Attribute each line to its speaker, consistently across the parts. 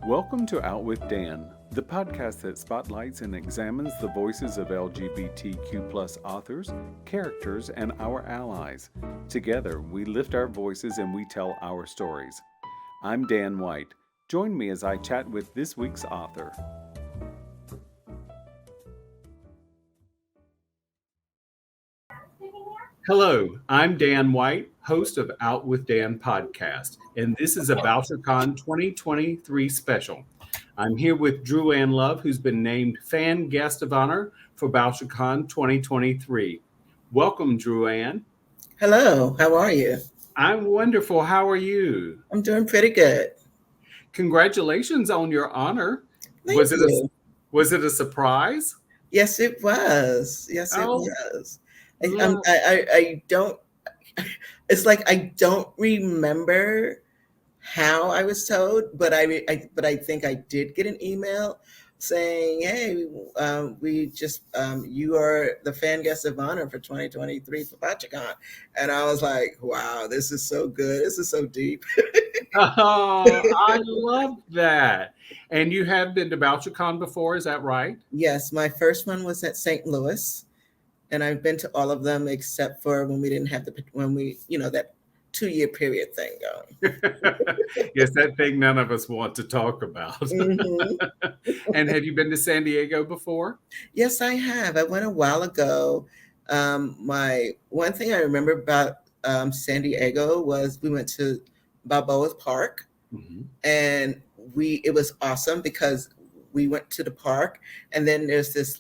Speaker 1: Welcome to Out with Dan, the podcast that spotlights and examines the voices of LGBTQ+ authors, characters, and our allies. Together, we lift our voices and we tell our stories. I'm Dan White. Join me as I chat with this week's author. Hello, I'm Dan White, host of Out with Dan podcast, and this is a Bouchercon 2023 special. I'm here with Dru Ann Love, who's been named Fan Guest of Honor for Bouchercon 2023. Welcome, Dru Ann.
Speaker 2: Hello, how are you?
Speaker 1: I'm wonderful. How are you?
Speaker 2: I'm doing pretty good.
Speaker 1: Congratulations on your honor.
Speaker 2: Thank you.
Speaker 1: Was it a surprise?
Speaker 2: Yes, it was. Yes, it was.
Speaker 1: Love.
Speaker 2: I don't. It's like I don't remember how I was told, but I think I did get an email saying, "Hey, we just you are the fan guest of honor for 2023 for Bouchercon," and I was like, "Wow, this is so good. This is so deep."
Speaker 1: Oh, I love that. And you have been to Bouchercon before, is that right?
Speaker 2: Yes, my first one was at St. Louis. And I've been to all of them except for when we didn't have that 2-year period thing going.
Speaker 1: Yes, that thing none of us want to talk about.
Speaker 2: Mm-hmm.
Speaker 1: And have you been to San Diego before?
Speaker 2: Yes, I have. I went a while ago. My one thing I remember about San Diego was we went to Balboa Park, and it was awesome because we went to the park, and then there's this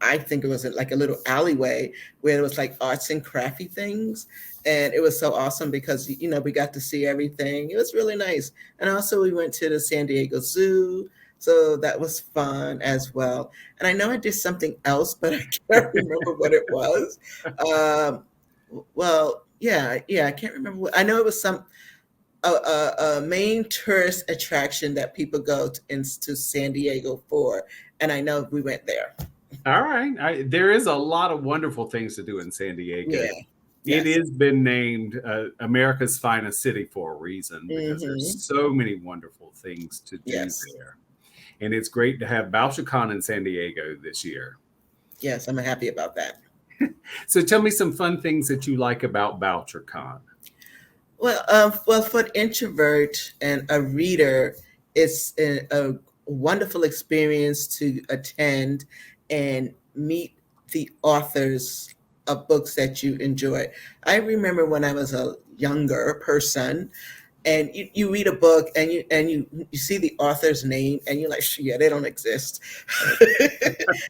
Speaker 2: I think it was like a little alleyway where there was like arts and crafty things. And it was so awesome because, we got to see everything. It was really nice. And also we went to the San Diego Zoo. So that was fun as well. And I know I did something else, but I can't remember what it was. I can't remember. I know it was a main tourist attraction that people go to San Diego for. And I know we went there.
Speaker 1: All right. There is a lot of wonderful things to do in San Diego.
Speaker 2: Yeah.
Speaker 1: It has been named America's finest city for a reason because there's so many wonderful things to do there. And it's great to have Bouchercon in San Diego this year.
Speaker 2: Yes, I'm happy about that.
Speaker 1: So tell me some fun things that you like about Bouchercon.
Speaker 2: Well, for an introvert and a reader, it's a wonderful experience to attend and meet the authors of books that you enjoy. I remember when I was a younger person, and you read a book and you see the author's name and you're like, yeah, they don't exist.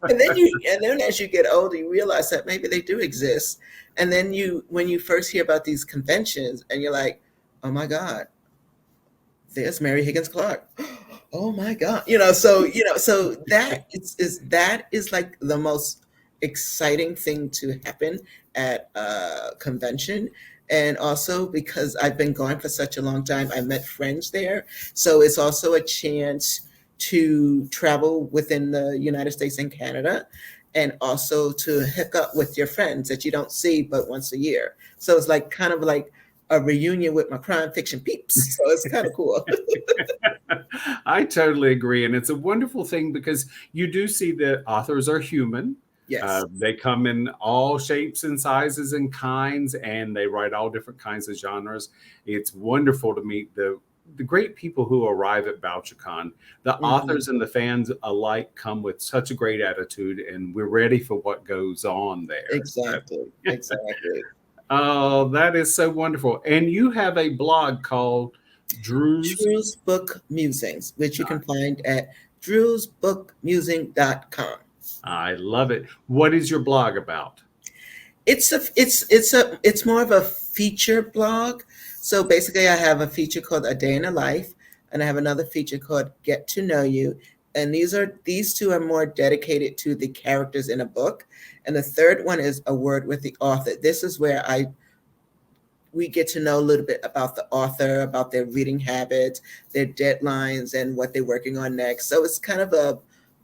Speaker 2: and then as you get older, you realize that maybe they do exist. And then when you first hear about these conventions, and you're like, oh my God, there's Mary Higgins Clark. Oh my God. So that is like the most exciting thing to happen at a convention. And also because I've been going for such a long time, I met friends there. So it's also a chance to travel within the United States and Canada, and also to hook up with your friends that you don't see but once a year. So it's like kind of like a reunion with my crime fiction peeps. So it's kind of cool.
Speaker 1: I totally agree. And it's a wonderful thing because you do see that authors are human.
Speaker 2: Yes.
Speaker 1: They come in all shapes and sizes and kinds, and they write all different kinds of genres. It's wonderful to meet the great people who arrive at Bouchercon. The authors and the fans alike come with such a great attitude, and we're ready for what goes on there.
Speaker 2: Exactly.
Speaker 1: Oh, that is so wonderful. And you have a blog called
Speaker 2: Dru's Book Musings, which you can find at drusbookmusing.com.
Speaker 1: I love it. What is your blog about?
Speaker 2: It's more of a feature blog. So basically I have a feature called A Day in a Life, and I have another feature called Get to Know You. And these two are more dedicated to the characters in a book. And the third one is A Word with the Author. This is where we get to know a little bit about the author, about their reading habits, their deadlines, and what they're working on next. So it's kind of a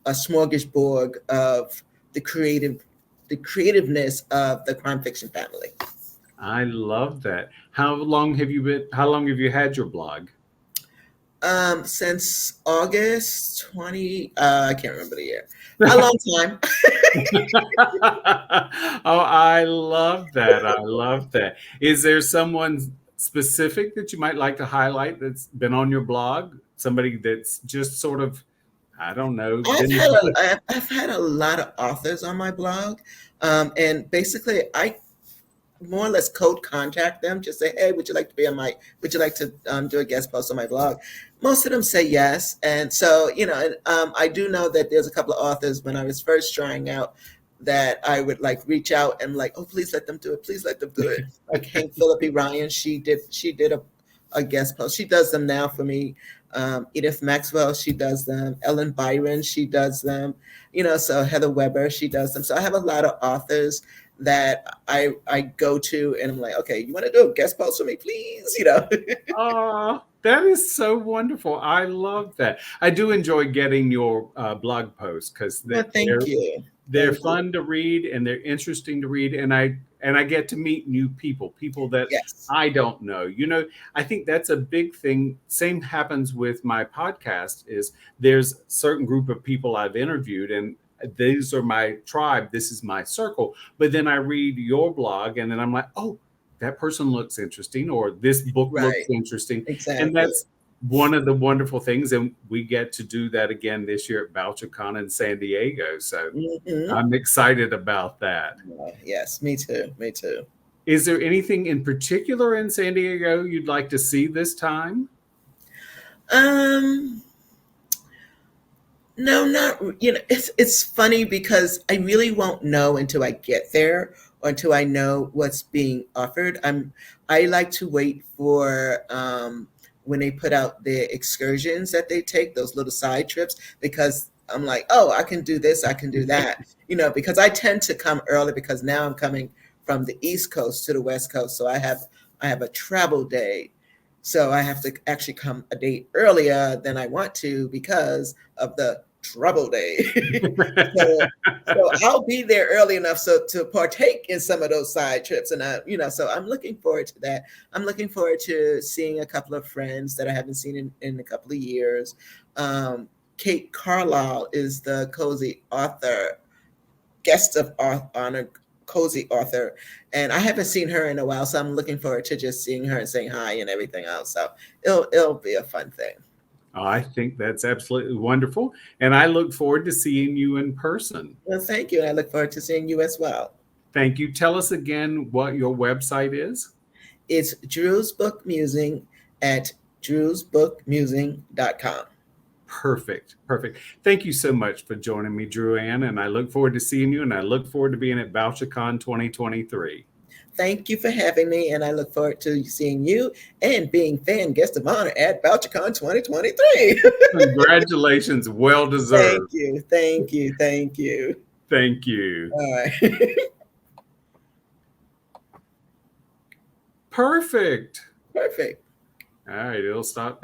Speaker 2: smorgasbord of the creativeness of the crime fiction family.
Speaker 1: I love that. How long have you had your blog?
Speaker 2: Since August 20, I can't remember the year. A long time.
Speaker 1: Oh, I love that. I love that. Is there someone specific that you might like to highlight that's been on your blog? Somebody that's just sort of, I don't know, been
Speaker 2: I've had a lot of authors on my blog, and basically I more or less cold contact them, just say, hey, would you like to do a guest post on my blog? Most of them say yes. And so, I do know that there's a couple of authors when I was first trying out that I would like reach out and like, oh, please let them do it. Please let them do it. Like Hank Philippi Ryan, she did a guest post. She does them now for me. Edith Maxwell, she does them. Ellen Byron, she does them. So Heather Weber, she does them. So I have a lot of authors that I go to and I'm like, okay, you want to do a guest post for me, please?
Speaker 1: Oh, that is so wonderful. I love that. I do enjoy getting your blog posts because
Speaker 2: Well, thank you.
Speaker 1: they're
Speaker 2: Thank you.
Speaker 1: fun to read and they're interesting to read, and I get to meet new people that
Speaker 2: Yes.
Speaker 1: I don't know. I think that's a big thing. Same happens with my podcast. Is there's certain group of people I've interviewed, and these are my tribe. This is my circle. But then I read your blog, and then I'm like, oh, that person looks interesting, or this book looks
Speaker 2: Right.
Speaker 1: interesting, and
Speaker 2: Exactly.
Speaker 1: that's one of the wonderful things. And we get to do that again this year at Bouchercon in San Diego. So
Speaker 2: Hmm.
Speaker 1: I'm excited about that.
Speaker 2: Yes, me too. Me too.
Speaker 1: Is there anything in particular in San Diego you'd like to see this time?
Speaker 2: Um, No, not it's funny because I really won't know until I get there or until I know what's being offered. I like to wait for when they put out the excursions that they take, those little side trips, because I'm like, oh, I can do this, I can do that. Because I tend to come early because now I'm coming from the East Coast to the West Coast. So I have a travel day. So I have to actually come a day earlier than I want to because of the trouble day. so so I'll be there early enough so to partake in some of those side trips, and so I'm looking forward to that. I'm looking forward to seeing a couple of friends that I haven't seen in a couple of years. Kate Carlisle is the cozy author, guest of honor, cozy author, and I haven't seen her in a while, so I'm looking forward to just seeing her and saying hi and everything else. So it'll be a fun thing.
Speaker 1: I think that's absolutely wonderful. And I look forward to seeing you in person.
Speaker 2: Well, thank you, and I look forward to seeing you as well.
Speaker 1: Thank you. Tell us again what your website is.
Speaker 2: It's Drew's Book Musing at drewsbookmusing.com.
Speaker 1: Perfect. Perfect. Thank you so much for joining me, Dru Ann. And I look forward to seeing you. And I look forward to being at Bouchercon 2023.
Speaker 2: Thank you for having me, and I look forward to seeing you and being fan guest of honor at Bouchercon 2023.
Speaker 1: Congratulations. Well
Speaker 2: Thank
Speaker 1: deserved.
Speaker 2: you. Thank you. Thank you.
Speaker 1: Thank you.
Speaker 2: All right.
Speaker 1: Perfect.
Speaker 2: Perfect.
Speaker 1: All right. It'll stop.